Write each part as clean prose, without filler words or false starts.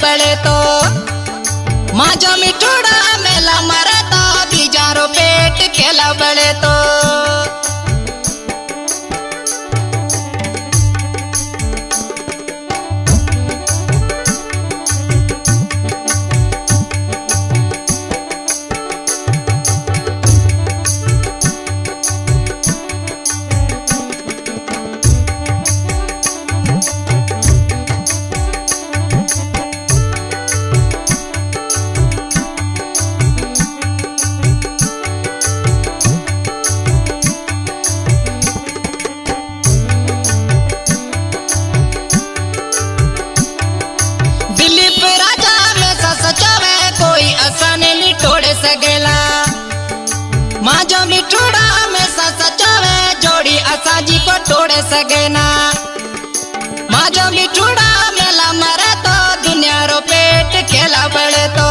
बड़े तो माजो मिठूड़ा मेला मरे तो बीजारो पेट केला बड़े तो माजो मिठूड़ा में सचावे जोड़ी असाजी को तोड़े सगेना माजो मिठूड़ा मेला मरे तो दुनिया रो पेट केला बड़े तो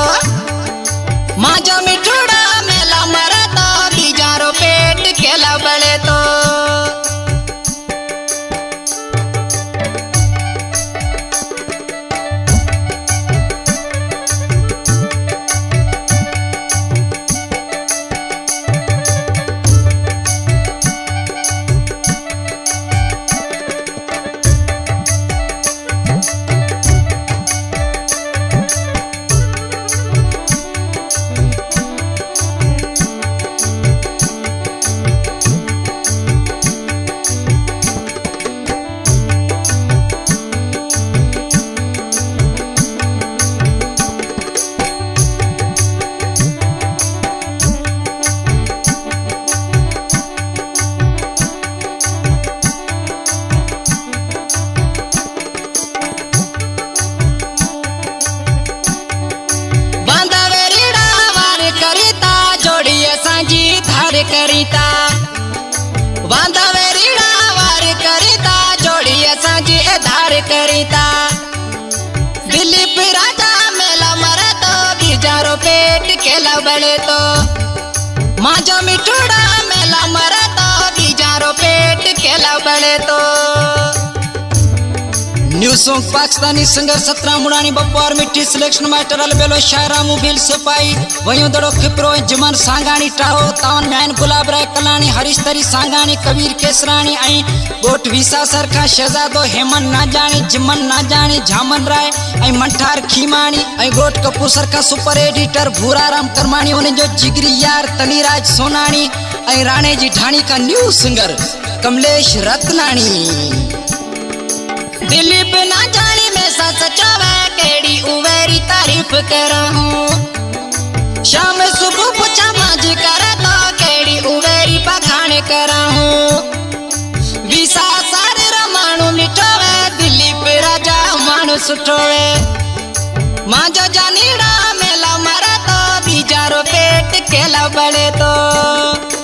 माजो मिठूड़ा मेला मरे तो बीजारो पेट केला बड़े तो करीता बांधवे रीड़ा वार करीता जोड़ी असांजी धार करीता दिलीप राजा मेला मरे तो बीजारो पेट केला बड़े तो माजो मिठूड़ा मेला मरे तो बीजारो पेट केला बड़े तो न्यू सॉन्ग पाकिस्तानी सिंगर 17 मुड़ानी बप्पार मिट्टी सिलेक्शन मास्टर अलबेलो शायरा मुबिल सिपाही वहीं दड़ो खिप्रो जमन सांगानी टाहो तावन मैन गुलाब राय कलानी हरीश तरी सांगानी कबीर केसरानी आई गोट विसा सरखा शहजादो हेमन ना जानी जिमन ना जानी झामन राय आई मंठार खीमानी आई गोट कपूर सरखा सुपर एडिटर भूराराम करमानी उन्हें जो जिगरी यार तनीराज सोनानी आई राणे जी ढाणी का न्यू सिंगर कमलेश रत्नानी दिलीप ना जानी में सचावे केड़ी उवेरी तारीफ करा हूँ शाम सुबह पूछा माजी करे तो केड़ी उवेरी पखाने करा हूँ विसा सारे रमाणु मिठोवे दिलीप राजा मानु सुठोवे माजो जानीड़ा मेला मरे तो बीजारो पेट केला बड़े तो